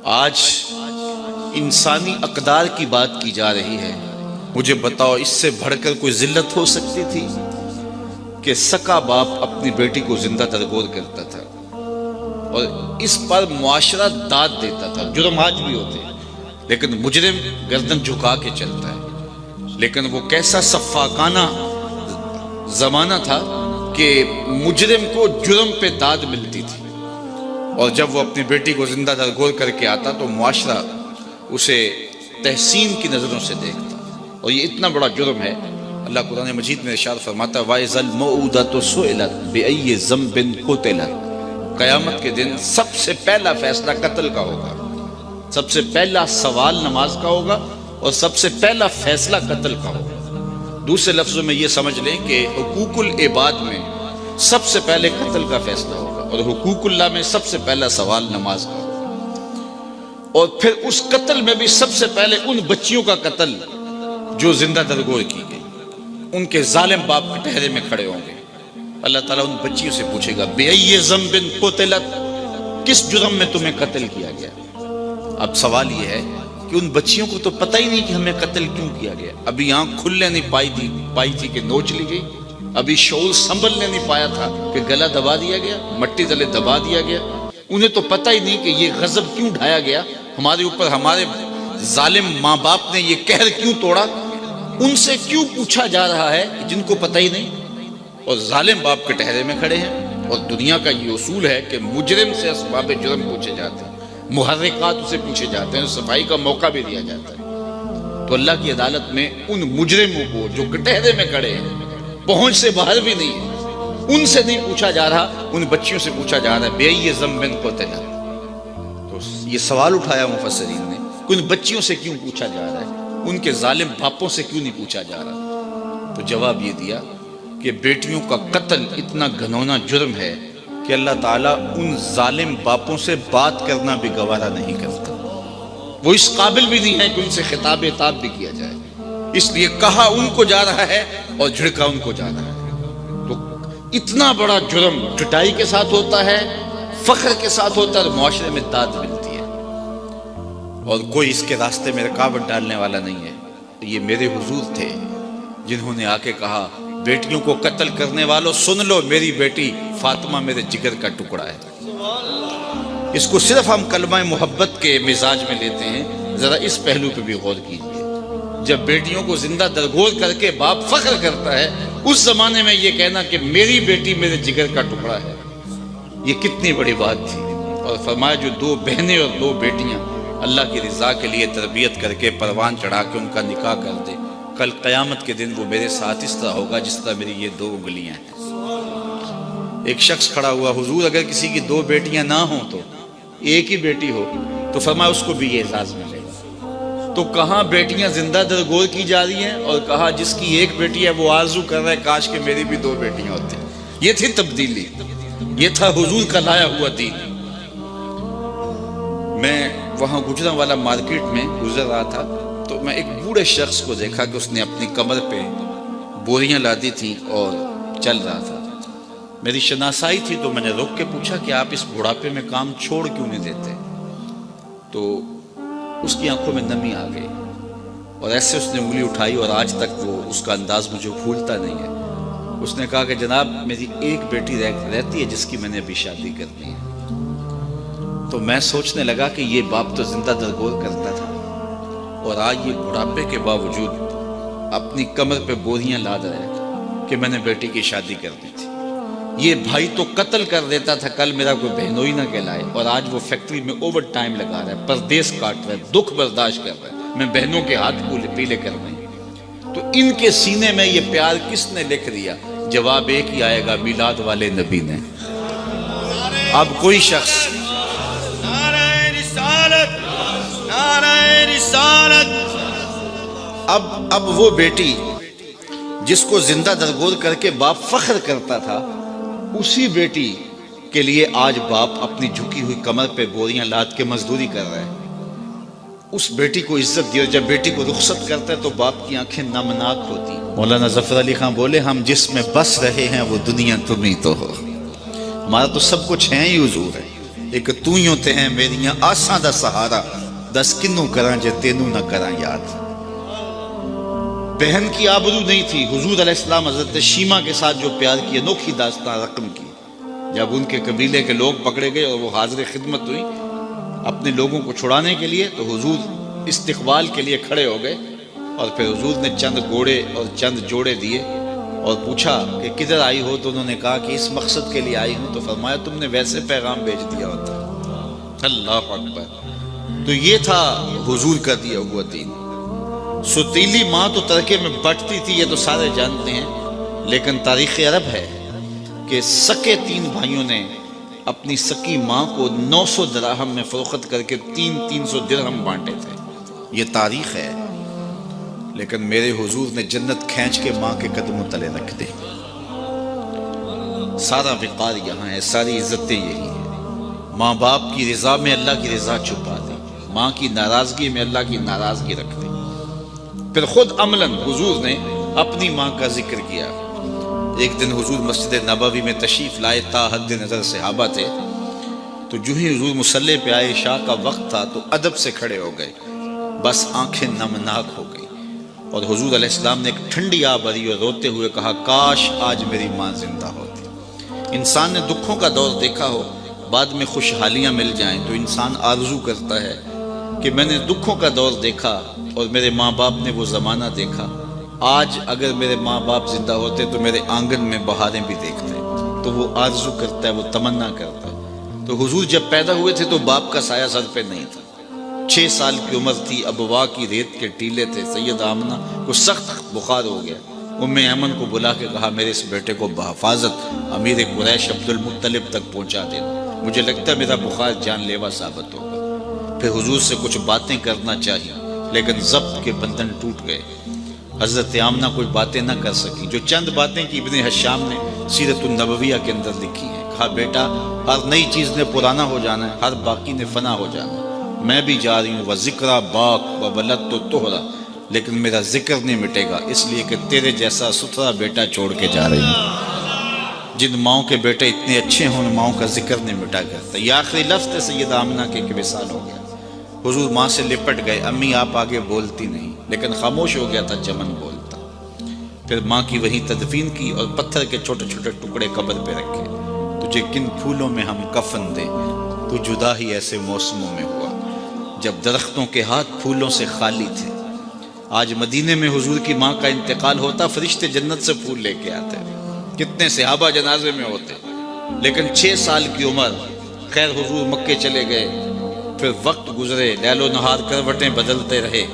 آج انسانی اقدار کی بات کی جا رہی ہے. مجھے بتاؤ اس سے بڑھ کر کوئی ذلت ہو سکتی تھی کہ سکا باپ اپنی بیٹی کو زندہ درگور کرتا تھا اور اس پر معاشرہ داد دیتا تھا. جرم آج بھی ہوتے ہیں لیکن مجرم گردن جھکا کے چلتا ہے. لیکن وہ کیسا سفاکانہ زمانہ تھا کہ مجرم کو جرم پہ داد ملتی تھی، اور جب وہ اپنی بیٹی کو زندہ درگور کر کے آتا تو معاشرہ اسے تحسین کی نظروں سے دیکھتا. اور یہ اتنا بڑا جرم ہے. اللہ قرآن مجید میں ارشاد فرماتا ہے وَإِذَا الْمَوْءُودَةُ سُئِلَتْ بِأَيِّ ذَنبٍ قُتِلَتْ. قیامت کے دن سب سے پہلا فیصلہ قتل کا ہوگا، سب سے پہلا سوال نماز کا ہوگا اور سب سے پہلا فیصلہ قتل کا ہوگا. دوسرے لفظوں میں یہ سمجھ لیں کہ حقوق العباد میں سب سے پہلے قتل کا فیصلہ ہوگا اور حقوق اللہ میں سب سے پہلا سوال نماز کا ہوگا. اور پھر اس قتل میں بھی سب سے پہلے ان بچیوں کا قتل جو زندہ درگور کی گئی، ان کے ظالم باپ کے پہرے میں کھڑے ہوں گے. اللہ تعالیٰ ان بچیوں سے پوچھے گا بِأَيِّ ذَنبٍ قُتِلَتْ، کس جرم میں تمہیں قتل کیا گیا؟ اب سوال یہ ہے کہ ان بچیوں کو تو پتہ ہی نہیں کہ ہمیں قتل کیوں کیا گیا. ابھی آنکھ کھلنے نہیں پائی تھی کہ نوچ لی گئی. ابھی شعور سنبھلنے نہیں پایا تھا کہ گلا دبا دیا گیا، مٹی تلے دبا دیا گیا. انہیں تو پتہ ہی نہیں کہ یہ غضب کیوں ڈھایا گیا ہمارے اوپر، ہمارے ظالم ماں باپ نے یہ قہر کیوں توڑا. ان سے کیوں پوچھا جا رہا ہے جن کو پتہ ہی نہیں، اور ظالم باپ کے ٹہرے میں کھڑے ہیں. اور دنیا کا یہ اصول ہے کہ مجرم سے اسباب جرم پوچھے جاتے ہیں، محرکات اسے پوچھے جاتے ہیں، صفائی کا موقع بھی دیا جاتا ہے. تو اللہ کی عدالت میں ان مجرموں کو جو کٹہرے میں کھڑے ہیں، پہنچ سے باہر بھی نہیں ہے، ان سے نہیں پوچھا جا رہا، ان بچیوں سے پوچھا جا رہا ہے بِأَيِّ ذَنبٍ قُتِلَتْ. تو یہ سوال اٹھایا مفسرین نے کہ ان بچیوں سے کیوں پوچھا جا رہا ہے، ان کے ظالم باپوں سے کیوں نہیں پوچھا جا رہا. تو جواب یہ دیا کہ بیٹیوں کا قتل اتنا گھنونا جرم ہے کہ اللہ تعالیٰ ان ظالم باپوں سے بات کرنا بھی گوارا نہیں کرتا. وہ اس قابل بھی نہیں ہے کہ ان سے خطاب عتاب بھی کیا جائے. اس لیے کہا ان کو جا رہا ہے اور جھڑکا ان کو جا رہا ہے. تو اتنا بڑا جرم ٹٹائی کے ساتھ ہوتا ہے، فخر کے ساتھ ہوتا ہے، اور معاشرے میں داد ملتی ہے اور کوئی اس کے راستے میں رکاوٹ ڈالنے والا نہیں ہے. یہ میرے حضور تھے جنہوں نے آ کے کہا بیٹیوں کو قتل کرنے والوں سن لو، میری بیٹی فاطمہ میرے جگر کا ٹکڑا ہے. اس کو صرف ہم کلمہ محبت کے مزاج میں لیتے ہیں. ذرا اس پہلو پہ بھی غور کیجیے. جب بیٹیوں کو زندہ درگور کر کے باپ فخر کرتا ہے، اس زمانے میں یہ کہنا کہ میری بیٹی میرے جگر کا ٹکڑا ہے، یہ کتنی بڑی بات تھی. اور فرمایا جو دو بہنیں اور دو بیٹیاں اللہ کی رضا کے لیے تربیت کر کے پروان چڑھا کے ان کا نکاح کر دے، کل قیامت کے دن وہ میرے ساتھ اس طرح ہوگا جس طرح میری یہ دو انگلیاں ہیں. ایک شخص کھڑا ہوا، حضور اگر کسی کی دو بیٹیاں نہ ہوں تو ایک ہی بیٹی ہو تو فرمایا اس کو بھی یہ اعزاز ملے گا. تو کہاں بیٹیاں زندہ درگور کی جا رہی ہیں، اور کہا جس کی ایک بیٹی ہے وہ آرزو کر رہا ہے کاش کہ میری بھی دو بیٹیاں ہوتی. یہ تھی تبدیلی، یہ تھا حضور کا لایا ہوا دین. میں وہاں گجرانوالا مارکیٹ میں گزر رہا تھا تو میں ایک بوڑھے شخص کو دیکھا کہ اس نے اپنی کمر پہ بوریاں لادی تھیں اور چل رہا تھا. میری شناسائی تھی تو میں نے رک کے پوچھا کہ آپ اس بڑھاپے میں کام چھوڑ کیوں نہیں دیتے. تو اس کی آنکھوں میں نمی آ گئی اور ایسے اس نے انگلی اٹھائی اور آج تک وہ اس کا انداز مجھے بھولتا نہیں ہے. اس نے کہا کہ جناب میری ایک بیٹی رہتی ہے جس کی میں نے ابھی شادی کرنی ہے. تو میں سوچنے لگا کہ یہ باپ تو زندہ درگور کرتا تھا اور آج یہ بڑھاپے کے باوجود اپنی کمر پہ بوریاں لاد رہا ہے کہ میں نے بیٹی کی شادی کرنی تھی. یہ بھائی تو قتل کر دیتا تھا کل میرا کوئی بہنوئی نہ کہلائے، اور آج وہ فیکٹری میں اوور ٹائم لگا رہا ہے، پردیس کاٹ رہا ہے، دکھ برداشت کر رہا ہے، میں بہنوں کے ہاتھ پیلے کر رہے ہیں. تو ان کے سینے میں یہ پیار کس نے لکھ دیا؟ جواب ایک ہی آئے گا، میلاد والے نبی نے. اب کوئی شخص اب وہ بیٹی جس کو زندہ درگور کر کے باپ فخر کرتا تھا، اسی بیٹی کے لیے آج باپ اپنی جھکی ہوئی کمر پہ بوریاں لاد کے مزدوری کر رہا ہے. اس بیٹی کو عزت دی، اور جب بیٹی کو رخصت کرتا ہے تو باپ کی آنکھیں نمناک ہوتی. مولانا ظفر علی خان بولے ہم جس میں بس رہے ہیں وہ دنیا تم ہی تو ہو. ہمارا تو سب کچھ ہے ہی حضور ہے، ایک توئیوں تے ہیں میریاں آساں دا سہارا، دس کنوں کراں جے تینوں نہ کراں یاد۔ بہن کی آبرو نہیں تھی، حضور علیہ السلام حضرت شیمہ کے ساتھ جو پیار کی انوکھی داستان رقم کی۔ جب ان کے قبیلے کے لوگ پکڑے گئے اور وہ حاضر خدمت ہوئی اپنے لوگوں کو چھڑانے کے لیے، تو حضور استقبال کے لیے کھڑے ہو گئے، اور پھر حضور نے چند گھوڑے اور چند جوڑے دیے اور پوچھا کہ کدھر آئی ہو؟ تو انہوں نے کہا کہ اس مقصد کے لیے آئی ہوں۔ تو فرمایا تم نے ویسے پیغام بھیج دیا ہوتا۔ اللہ اکبر۔ تو یہ تھا حضور کا دیا ہوا دین۔ ستیلی ماں تو ترکے میں بٹتی تھی، یہ تو سارے جانتے ہیں، لیکن تاریخ عرب ہے کہ سکے تین بھائیوں نے اپنی سکی ماں کو 900 دراہم میں فروخت کر کے 300 درہم بانٹے تھے۔ یہ تاریخ ہے، لیکن میرے حضور نے جنت کھینچ کے ماں کے قدموں تلے رکھ دے۔ سارا وقار یہاں ہے، ساری عزتیں یہی ہیں۔ ماں باپ کی رضا میں اللہ کی رضا چھپا دی، ماں کی ناراضگی میں اللہ کی ناراضگی رکھ دی۔ پھر خود عملاً حضور نے اپنی ماں کا ذکر کیا۔ ایک دن حضور مسجد نبوی میں تشریف لائے، تا حد نظر صحابہ تھے، تو جو ہی حضور مصلی پہ آئے، عشاء کا وقت تھا، تو ادب سے کھڑے ہو گئے، بس آنکھیں نمناک ہو گئی، اور حضور علیہ السلام نے ایک ٹھنڈی آہ بھری اور روتے ہوئے کہا کاش آج میری ماں زندہ ہوتی۔ انسان نے دکھوں کا دور دیکھا ہو، بعد میں خوشحالیاں مل جائیں تو انسان آرزو کرتا ہے کہ میں نے دکھوں کا دور دیکھا اور میرے ماں باپ نے وہ زمانہ دیکھا، آج اگر میرے ماں باپ زندہ ہوتے تو میرے آنگن میں بہاریں بھی دیکھتے۔ تو وہ آرزو کرتا ہے، وہ تمنا کرتا ہے۔ تو حضور جب پیدا ہوئے تھے تو باپ کا سایہ سر پہ نہیں تھا، 6 سال کی عمر تھی، ابوا کی ریت کے ٹیلے تھے۔ سید آمنہ کو سخت بخار ہو گیا، ام ایمن کو بلا کے کہا میرے اس بیٹے کو بحفاظت امیر قریش عبد المطلب تک پہنچا دینا، مجھے لگتا ہے میرا بخار جان لیوا ثابت ہوگا۔ پھر حضور سے کچھ باتیں کرنا چاہیے، لیکن ضبط کے بندھن ٹوٹ گئے۔ حضرت آمنہ کوئی باتیں نہ کر سکی، جو چند باتیں کی ابن حشام نے سیرت النبویہ کے اندر لکھی ہیں۔ کہا بیٹا ہر نئی چیز نے پرانا ہو جانا ہے، ہر باقی نے فنا ہو جانا ہے، میں بھی جا رہی ہوں، وذکرہ باق وولدت طہرا، لیکن میرا ذکر نہیں مٹے گا، اس لیے کہ تیرے جیسا ستھرا بیٹا چھوڑ کے جا رہی ہوں۔ جن ماؤں کے بیٹے اتنے اچھے ہوں ان ماؤں کا ذکر نہیں مٹا کرتا۔ یہ آخری لفظ تھے سید آمنہ کے کہ وصال ہو گیا۔ حضور ماں سے لپٹ گئے، امی آپ آگے بولتی نہیں، لیکن خاموش ہو گیا تھا چمن بولتا۔ پھر ماں کی وہیں تدفین کی اور پتھر کے چھوٹے چھوٹے ٹکڑے قبر پہ رکھے۔ تجھے کن پھولوں میں ہم کفن دیں، تو جدا ہی ایسے موسموں میں ہوا جب درختوں کے ہاتھ پھولوں سے خالی تھے۔ آج مدینے میں حضور کی ماں کا انتقال ہوتا، فرشتے جنت سے پھول لے کے آتے، کتنے صحابہ جنازے میں ہوتے، لیکن 6 سال کی عمر، خیر حضور مکے چلے گئے، پھر وقت گزرے، لیل و نہار کروٹیں بدلتے رہے،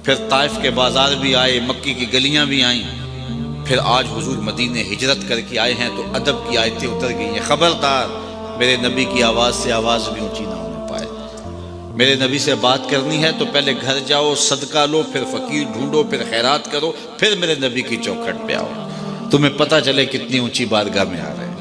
پھر طائف کے بازار بھی آئے، مکی کی گلیاں بھی آئیں، پھر آج حضور مدینے ہجرت کر کے آئے ہیں تو ادب کی آیتیں اتر گئی ہیں، خبردار میرے نبی کی آواز سے آواز بھی اونچی نہ ہونے پائے۔ میرے نبی سے بات کرنی ہے تو پہلے گھر جاؤ، صدقہ لو، پھر فقیر ڈھونڈو، پھر خیرات کرو، پھر میرے نبی کی چوکھٹ پہ آؤ، تمہیں پتہ چلے کتنی اونچی بارگاہ میں آ رہے ہیں۔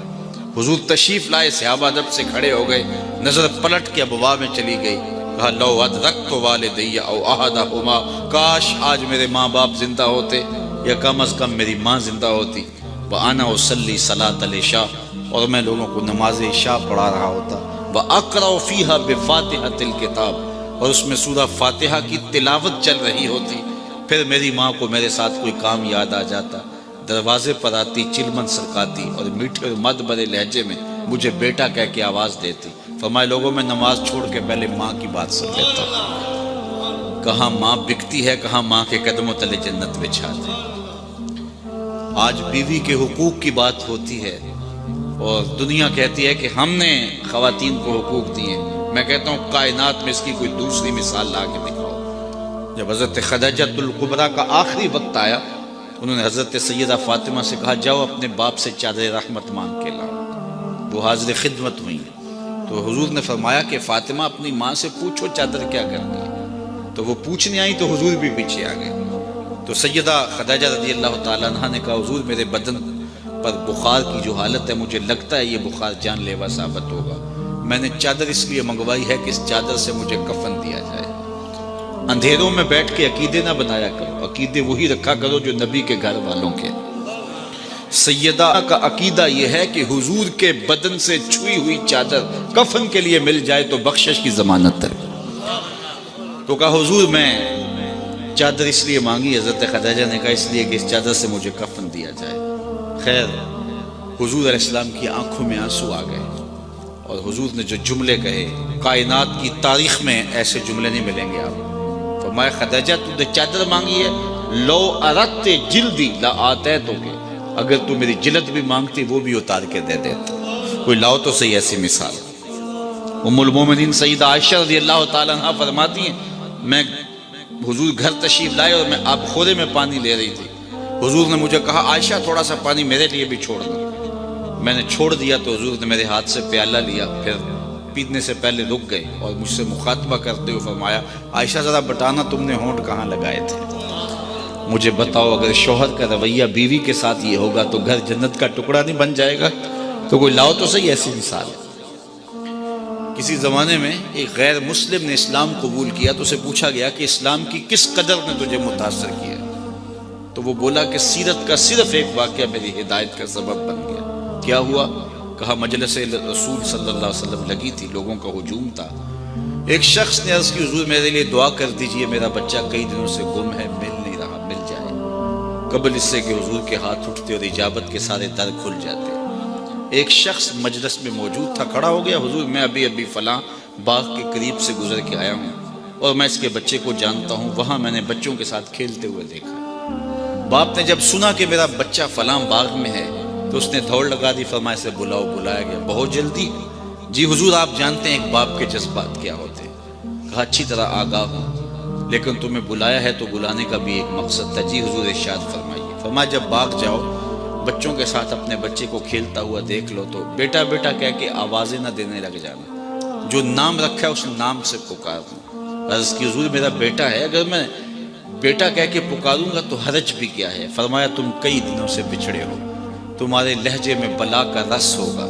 حضور تشریف لائے، صحابہ ادب سے کھڑے ہو گئے، نظر پلٹ کے ابواب میں چلی گئی، کہا لو ادرکت والدی او احدہما، کاش آج میرے ماں باپ زندہ ہوتے یا کم از کم میری ماں زندہ ہوتی، وانا اصلی صلاۃ العشاء، اور میں لوگوں کو نماز عشاء پڑھا رہا ہوتا، واقرأ فیہا بفاتحۃ الکتاب، اور اس میں سورہ فاتحہ کی تلاوت چل رہی ہوتی، پھر میری ماں کو میرے ساتھ کوئی کام یاد آ جاتا، دروازے پر آتی، چلمن سرکاتی اور میٹھے اور مد بھرے لہجے میں مجھے بیٹا کہہ کے آواز دیتی۔ فرمائے لوگوں میں نماز چھوڑ کے پہلے ماں کی بات سن لیتا ہوں۔ کہاں ماں بکتی ہے، کہاں ماں کے قدموں تلے جنت بچھا دے۔ آج بیوی کے حقوق کی بات ہوتی ہے اور دنیا کہتی ہے کہ ہم نے خواتین کو حقوق دیے، میں کہتا ہوں کائنات میں اس کی کوئی دوسری مثال لا کے دکھاؤ۔ جب حضرت خدیجہ الکبریٰ کا آخری وقت آیا، انہوں نے حضرت سیدہ فاطمہ سے کہا جاؤ اپنے باپ سے چادر رحمت مانگ کے لاؤ۔ وہ حاضر خدمت ہوئی تو حضور نے فرمایا کہ فاطمہ اپنی ماں سے پوچھو چادر کیا کرنی ہے، تو وہ پوچھنے آئی تو حضور بھی پیچھے آ گئے۔ تو سیدہ خدیجہ رضی اللہ تعالیٰ عنہ نے کہا حضور میرے بدن پر بخار کی جو حالت ہے مجھے لگتا ہے یہ بخار جان لیوا ثابت ہوگا، میں نے چادر اس لیے منگوائی ہے کہ اس چادر سے مجھے کفن دیا جائے۔ اندھیروں میں بیٹھ کے عقیدے نہ بنایا کرو، عقیدے وہی رکھا کرو جو نبی کے گھر والوں کے۔ سیدہ کا عقیدہ یہ ہے کہ حضور کے بدن سے چھوئی ہوئی چادر کفن کے لیے مل جائے تو بخشش کی ضمانت ہے۔ تو کہا حضور میں چادر اس لیے مانگی، حضرت خدیجہ نے کہا اس لیے کہ اس چادر سے مجھے کفن دیا جائے۔ خیر حضور علیہ السلام کی آنکھوں میں آنسو آ گئے، اور حضور نے جو جملے کہے، کائنات کی تاریخ میں ایسے جملے نہیں ملیں گے آپ۔ فرمایا خدیجہ تو نے چادر مانگی ہے، لو اردت جلدی لا آتیتک، اگر تو میری جلد بھی مانگتی وہ بھی اتار کے دے دیتا۔ کوئی لاؤ تو صحیح ایسی مثال۔ ام المومنین سیدہ عائشہ رضی اللہ تعالیٰ عنہ فرماتی ہیں میں حضور گھر تشریف لائے اور میں آب خورے میں پانی لے رہی تھی، حضور نے مجھے کہا عائشہ تھوڑا سا پانی میرے لیے بھی چھوڑ دو۔ میں نے چھوڑ دیا تو حضور نے میرے ہاتھ سے پیالہ لیا، پھر پینے سے پہلے رک گئے اور مجھ سے مخاطبہ کرتے ہوئے فرمایا عائشہ ذرا بتانا تم نے ہونٹ کہاں لگائے تھے؟ مجھے بتاؤ اگر شوہر کا رویہ بیوی کے ساتھ یہ ہوگا تو گھر جنت کا ٹکڑا نہیں بن جائے گا؟ تو کوئی لاؤ تو صحیح ایسی مثال ہے۔ کسی زمانے میں ایک غیر مسلم نے اسلام قبول کیا تو اسے پوچھا گیا کہ اسلام کی کس قدر نے تجھے متاثر کیا؟ تو وہ بولا کہ سیرت کا صرف ایک واقعہ میری ہدایت کا سبب بن گیا۔ کیا ہوا؟ کہا مجلس رسول صلی اللہ علیہ وسلم لگی تھی، لوگوں کا ہجوم تھا، ایک شخص نے عرض کی حضور میرے لیے دعا کر دیجئے، میرا بچہ کئی دنوں سے گم ہے، مل نہیں رہا، مل جائے۔ قبل اس سے کہ حضور کے ہاتھ اٹھتے اور اجابت کے سارے در کھل جاتے، ایک شخص مجلس میں موجود تھا، کھڑا ہو گیا، حضور میں ابھی فلاں باغ کے قریب سے گزر کے آیا ہوں اور میں اس کے بچے کو جانتا ہوں، وہاں میں نے بچوں کے ساتھ کھیلتے ہوئے دیکھا۔ باپ نے جب سنا کہ میرا بچہ فلاں باغ میں ہے تو اس نے دوڑ لگا دی، فرمایا اسے بلاؤ۔ بلایا گیا، بہت جلدی؟ جی حضور آپ جانتے ہیں ایک باپ کے جذبات کیا ہوتے ہیں؟ کہا اچھی طرح آگاہ ہوں، لیکن تمہیں بلایا ہے تو بلانے کا بھی ایک مقصد تھا۔ جی حضور ارشاد فرمائیے۔ فرمایا جب باغ جاؤ بچوں کے ساتھ اپنے بچے کو کھیلتا ہوا دیکھ لو تو بیٹا بیٹا کہہ کے آوازیں نہ دینے لگ جانا، جو نام رکھا ہے اس نام سے پکارنا۔ عرض کی حضور میرا بیٹا ہے، اگر میں بیٹا کہہ کے پکاروں گا تو حرج بھی کیا ہے؟ فرمایا تم کئی دنوں سے بچھڑے ہو، تمہارے لہجے میں بلا کا رس ہوگا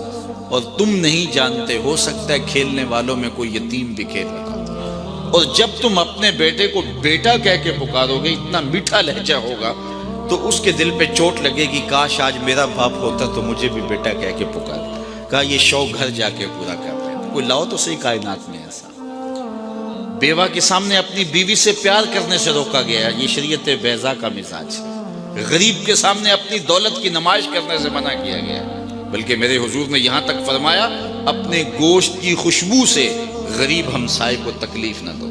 اور تم نہیں جانتے، ہو سکتا ہے کھیلنے والوں میں کوئی یتیم بھی کھیل رہا، اور جب تم اپنے بیٹے کو بیٹا کہہ کے پکارو گے، اتنا میٹھا لہجہ ہوگا تو اس کے دل پہ چوٹ لگے گی، کاش آج میرا باپ ہوتا تو مجھے بھی بیٹا کہہ کے پکارتا۔ کہا یہ شوق گھر جا کے پورا کر لینا۔ کوئی لاؤ تو صحیح کائنات میں ایسا۔ بیوہ کے سامنے اپنی بیوی سے پیار کرنے سے روکا گیا، یہ شریعت بیضا کا مزاج ہے۔ غریب کے سامنے اپنی دولت کی نمائش کرنے سے منع کیا گیا، بلکہ میرے حضور نے یہاں تک فرمایا اپنے گوشت کی خوشبو سے غریب ہمسائے کو تکلیف نہ دو،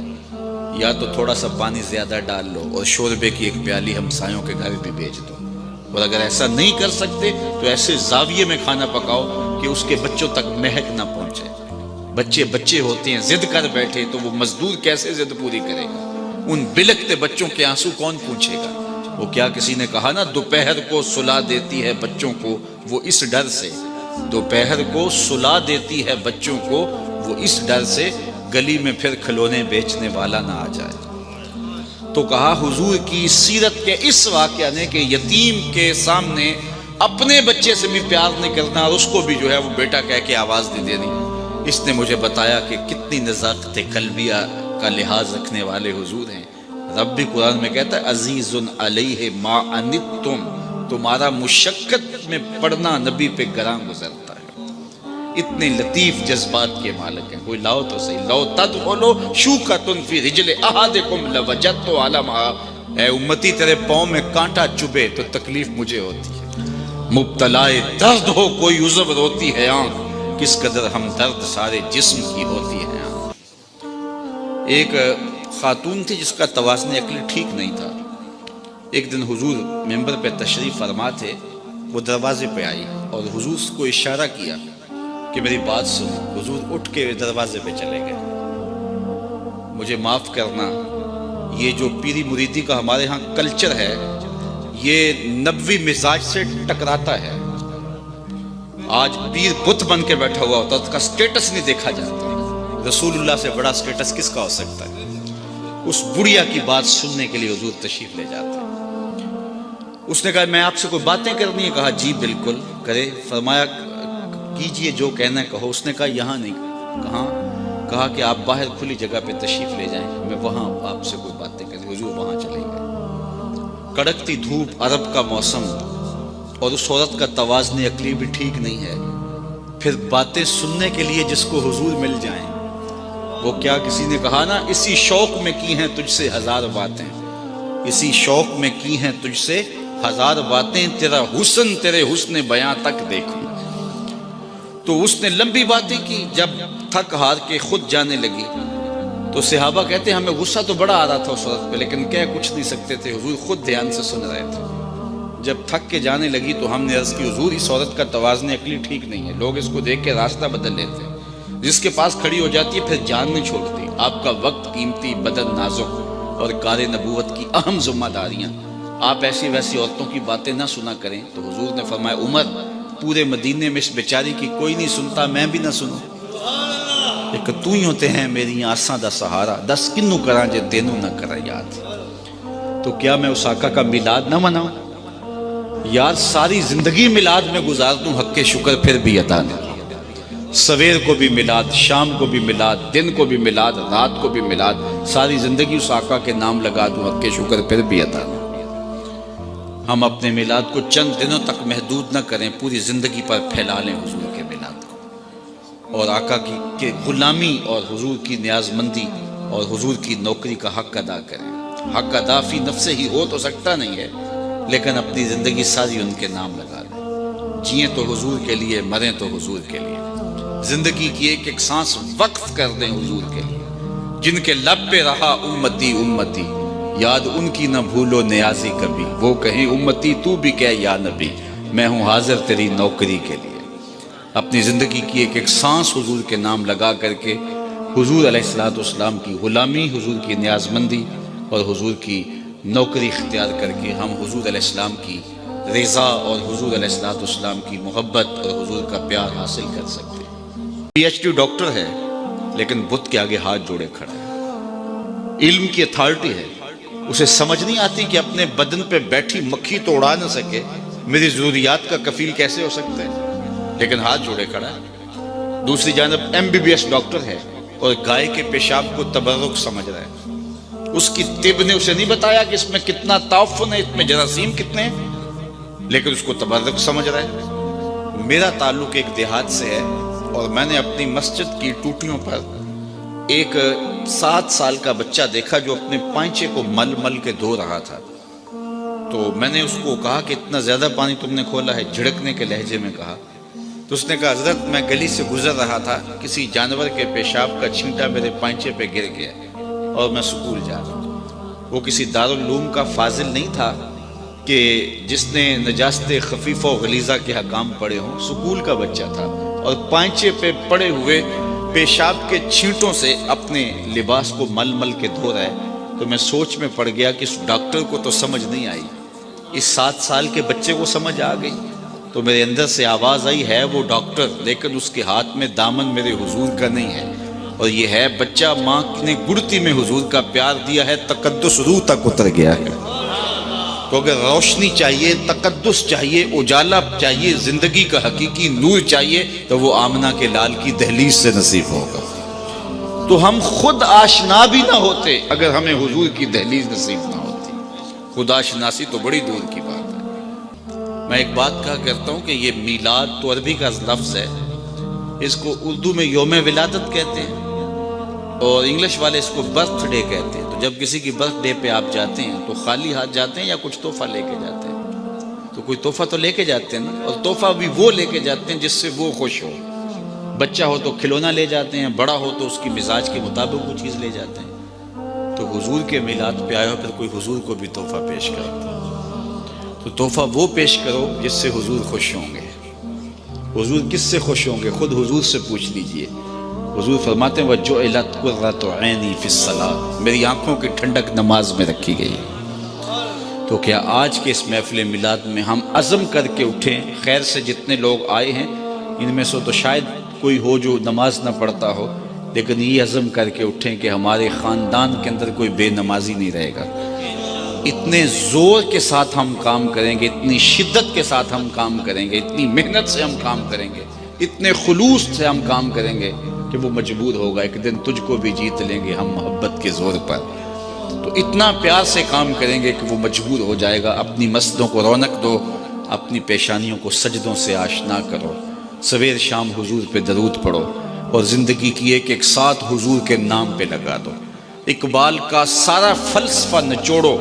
یا تو تھوڑا سا پانی زیادہ ڈال لو اور شوربے کی ایک پیالی ہمسایوں کے گھر بھی بھیج دو، اور اگر ایسا نہیں کر سکتے تو ایسے زاویے میں کھانا پکاؤ کہ اس کے بچوں تک مہک نہ پہنچے۔ بچے ہوتے ہیں ضد کر بیٹھے تو وہ مزدور کیسے ضد پوری کرے گا؟ ان بلکتے بچوں کے آنسو کون پوچھے گا؟ وہ کیا کسی نے کہا نا دوپہر کو سلا دیتی ہے بچوں کو وہ اس ڈر سے، دوپہر کو سلا دیتی ہے بچوں کو وہ اس ڈر سے گلی میں پھر کھلونے بیچنے والا نہ آ جائے۔ تو کہا حضور کی سیرت کے اس واقعہ نے کہ یتیم کے سامنے اپنے بچے سے بھی پیار نہیں کرنا اور اس کو بھی جو ہے وہ بیٹا کہہ کے آواز نہیں دینی، اس نے مجھے بتایا کہ کتنی نزاکت قلبیہ کا لحاظ رکھنے والے حضور ہیں۔ رب بھی قرآن میں کہتا ہے عزیز علیہ ما عنتم، تمہارا مشقت میں پڑنا نبی پہ گراں گزرتا ہے۔ اتنے لطیف جذبات کے مالک ہیں۔ کوئی لاؤ تو صحیح، لو تدخلوا شوکۃ فی رجل احدکم لوجدت علمها، اے امتی تیرے پاؤں میں کانٹا چبھے تو تکلیف مجھے ہوتی ہے، مبتلا درد ہو کوئی عضو روتی ہے آنکھ، کس قدر ہم درد سارے جسم کی ہوتی ہے آنکھ۔ ایک خاتون تھی جس کا توازن عقلی ٹھیک نہیں تھا، ایک دن حضور ممبر پہ تشریف فرما تھے، وہ دروازے پہ آئی اور حضور کو اشارہ کیا کہ میری بات سن۔ حضور اٹھ کے دروازے پہ چلے گئے۔ مجھے معاف کرنا، یہ جو پیری مریدی کا ہمارے ہاں کلچر ہے یہ نبوی مزاج سے ٹکراتا ہے۔ آج پیر بت بن کے بیٹھا ہوا ہوتا ہے، اس کا سٹیٹس نہیں دیکھا جاتا۔ رسول اللہ سے بڑا سٹیٹس کس کا ہو سکتا ہے؟ اس بڑھیا کی بات سننے کے لیے حضور تشریف لے جاتے ہیں۔ اس نے کہا میں آپ سے کوئی باتیں کرنی ہے؟ کہا جی بالکل کرے۔ فرمایا کیجئے جو کہنا ہے کہو۔ اس نے کہا یہاں نہیں۔ کہاں؟ کہا کہ آپ باہر کھلی جگہ پہ تشریف لے جائیں، میں وہاں آپ سے کوئی باتیں کریں۔ حضور وہاں چلے گئے۔ کڑکتی دھوپ، عرب کا موسم، اور اس عورت کا توازن عقلی بھی ٹھیک نہیں ہے، پھر باتیں سننے کے لیے جس کو حضور مل جائیں، وہ کیا کسی نے کہا نا، اسی شوق میں کی ہیں تجھ سے ہزار باتیں، اسی شوق میں کی ہیں تجھ سے ہزار باتیں، تیرا حسن تیرے حسن بیاں تک دیکھوں۔ تو اس نے لمبی باتیں کی، جب تھک ہار کے خود جانے لگی تو صحابہ کہتے ہیں ہمیں غصہ تو بڑا آ رہا تھا اس عورت پہ، لیکن کہہ کچھ نہیں سکتے تھے، حضور خود دھیان سے سن رہے تھے۔ جب تھک کے جانے لگی تو ہم نے عرض کی حضور اس عورت کا توازن عقلی ٹھیک نہیں ہے، لوگ اس کو دیکھ کے راستہ بدل لیتے ہیں، جس کے پاس کھڑی ہو جاتی ہے پھر جان نہیں چھوڑتی، آپ کا وقت قیمتی، بدن نازک اور کار نبوت کی اہم ذمہ داریاں، آپ ایسی ویسی عورتوں کی باتیں نہ سنا کریں۔ تو حضور نے فرمایا عمر، پورے مدینے میں اس بیچاری کی کوئی نہیں سنتا، میں بھی نہ سنوں، ایک تو ہی ہوتے ہیں میری آساں دا سہارا، دس کنوں کراں جے تینوں نہ کرا یاد۔ تو کیا میں اس آقا کا میلاد نہ مناؤں؟ یار ساری زندگی میلاد میں گزار دوں، حق کے شکر پھر بھی ادا نہیں، سویر کو بھی میلاد، شام کو بھی میلاد، دن کو بھی میلاد، رات کو بھی میلاد، ساری زندگی اس آقا کے نام لگا دوں، حق کے شکر پھر بھی ادا نہیں۔ ہم اپنے میلاد کو چند دنوں تک محدود نہ کریں، پوری زندگی پر پھیلا لیں حضور کے میلاد کو، اور آقا کی غلامی اور حضور کی نیاز مندی اور حضور کی نوکری کا حق ادا کریں۔ حق ادا فی نفس ہی ہو تو سکتا نہیں ہے، لیکن اپنی زندگی ساری ان کے نام لگا لیں، جئیں تو حضور کے لیے، مریں تو حضور کے لیے، زندگی کی ایک ایک سانس وقف کر دیں حضور کے لیے۔ جن کے لب پہ رہا امتی امتی، یاد ان کی نہ بھولو نیازی کبھی، وہ کہیں امتی تو بھی کہہ یا نبی، میں ہوں حاضر تیری نوکری کے لیے۔ اپنی زندگی کی ایک ایک سانس حضور کے نام لگا کر کے حضور علیہ السلام کی غلامی، حضور کی نیاز مندی اور حضور کی نوکری اختیار کر کے ہم حضور علیہ السلام کی رضا اور حضور علیہ السلام کی محبت اور حضور کا پیار حاصل کر سکتے ہیں۔ PhD ڈاکٹر ہے لیکن بت کے آگے ہاتھ جوڑے کھڑا ہے، علم کی اتھارٹی ہے، اسے سمجھ نہیں آتی کہ اپنے بدن پہ بیٹھی مکھی تو اڑا نہ سکے، میری ضروریات کا کفیل کیسے ہو سکتا ہے، لیکن ہاتھ جوڑے کھڑا ہے۔ دوسری جانب MBBS ڈاکٹر ہے اور گائے کے پیشاب کو تبرک سمجھ رہا ہے، اس کی طب نے اسے نہیں بتایا کہ اس میں کتنا تعفن ہے، اس میں جراثیم کتنے ہیں، لیکن اس کو تبرک سمجھ رہا ہے۔ میرا تعلق ایک دیہات سے ہے اور میں نے اپنی مسجد کی ٹوٹیوں پر ایک 7 سال کا بچہ دیکھا جو اپنے پائنچے کو مل مل کے دھو رہا تھا۔ تو میں نے اس کو کہا کہ اتنا زیادہ پانی تم نے کھولا ہے، جھڑکنے کے لہجے میں کہا۔ تو اس نے کہا حضرت میں گلی سے گزر رہا تھا، کسی جانور کے پیشاب کا چھینٹا میرے پائنچے پہ گر گیا اور میں سکول جا رہا ہوں۔ وہ کسی دارالعلوم کا فاضل نہیں تھا کہ جس نے نجاست خفیفہ و غلیظہ کے حکام پڑھے ہوں، سکول کا بچہ تھا اور پائنچے پہ پڑے ہوئے پیشاب کے چھینٹوں سے اپنے لباس کو مل مل کے دھو رہا ہے۔ تو میں سوچ میں پڑ گیا کہ اس ڈاکٹر کو تو سمجھ نہیں آئی، اس 7 سال کے بچے کو سمجھ آ گئی۔ تو میرے اندر سے آواز آئی ہے وہ ڈاکٹر، لیکن اس کے ہاتھ میں دامن میرے حضور کا نہیں ہے، اور یہ ہے بچہ ماں نے گڑتی میں حضور کا پیار دیا ہے، تقدس روح تک اتر گیا ہے۔ تو اگر روشنی چاہیے، تقدس چاہیے، اجالا چاہیے، زندگی کا حقیقی نور چاہیے، تو وہ آمنہ کے لال کی دہلیز سے نصیب ہوگا۔ تو ہم خود آشنا بھی نہ ہوتے اگر ہمیں حضور کی دہلیز نصیب نہ ہوتی، خدا شناسی تو بڑی دور کی بات ہے۔ میں ایک بات کہا کرتا ہوں کہ یہ میلاد تو عربی کا لفظ ہے، اس کو اردو میں یوم ولادت کہتے ہیں اور انگلش والے اس کو برتھ ڈے کہتے ہیں۔ تو جب کسی کی برتھ ڈے پہ آپ جاتے ہیں تو خالی ہاتھ جاتے ہیں یا کچھ تحفہ لے کے جاتے ہیں؟ تو کوئی تحفہ تو لے کے جاتے ہیں نا، اور تحفہ بھی وہ لے کے جاتے ہیں جس سے وہ خوش ہو۔ بچہ ہو تو کھلونا لے جاتے ہیں، بڑا ہو تو اس کی مزاج کے مطابق وہ چیز لے جاتے ہیں۔ تو حضور کے میلاد پہ آئے ہو پھر کوئی حضور کو بھی تحفہ پیش کرتا ہے، تو تحفہ وہ پیش کرو جس سے حضور خوش ہوں گے۔ حضور کس سے خوش ہوں گے؟ خود حضور سے پوچھ لیجئے۔ حضور فرماتے ہیں وَجُعِلَتْ قُرَّةُ عَيْنِي فِي الصَّلَاةِ، میری آنکھوں کی ٹھنڈک نماز میں رکھی گئی۔ تو کیا آج کے اس محفل میلاد میں ہم عزم کر کے اٹھیں، خیر سے جتنے لوگ آئے ہیں ان میں سے تو شاید کوئی ہو جو نماز نہ پڑھتا ہو، لیکن یہ عزم کر کے اٹھیں کہ ہمارے خاندان کے اندر کوئی بے نمازی نہیں رہے گا۔ اتنے زور کے ساتھ ہم کام کریں گے، اتنی شدت کے ساتھ ہم کام کریں گے، اتنی محنت سے ہم کام کریں گے، اتنے خلوص سے ہم کام کریں گے کہ وہ مجبور ہوگا ایک دن تجھ کو بھی جیت لیں گے ہم محبت کے زور پر۔ تو اتنا پیار سے کام کریں گے کہ وہ مجبور ہو جائے گا۔ اپنی مسجدوں کو رونق دو، اپنی پیشانیوں کو سجدوں سے آشنا کرو، سویر شام حضور پہ درود پڑھو، اور زندگی کی ایک ساتھ حضور کے نام پہ لگا دو۔ اقبال کا سارا فلسفہ نچوڑو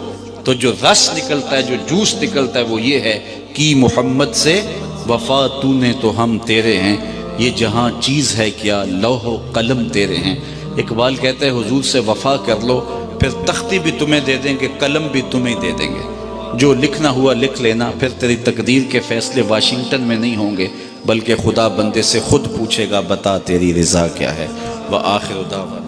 تو جو رس نکلتا ہے، جو جوس نکلتا ہے، وہ یہ ہے کہ محمد سے وفا تو نے تو ہم تیرے ہیں، یہ جہاں چیز ہے کیا لوح و قلم تیرے ہیں۔ اقبال کہتا ہے حضور سے وفا کر لو، پھر تختی بھی تمہیں دے دیں گے، قلم بھی تمہیں دے دیں گے، جو لکھنا ہوا لکھ لینا، پھر تیری تقدیر کے فیصلے واشنگٹن میں نہیں ہوں گے، بلکہ خدا بندے سے خود پوچھے گا بتا تیری رضا کیا ہے۔ وآخر دعوانا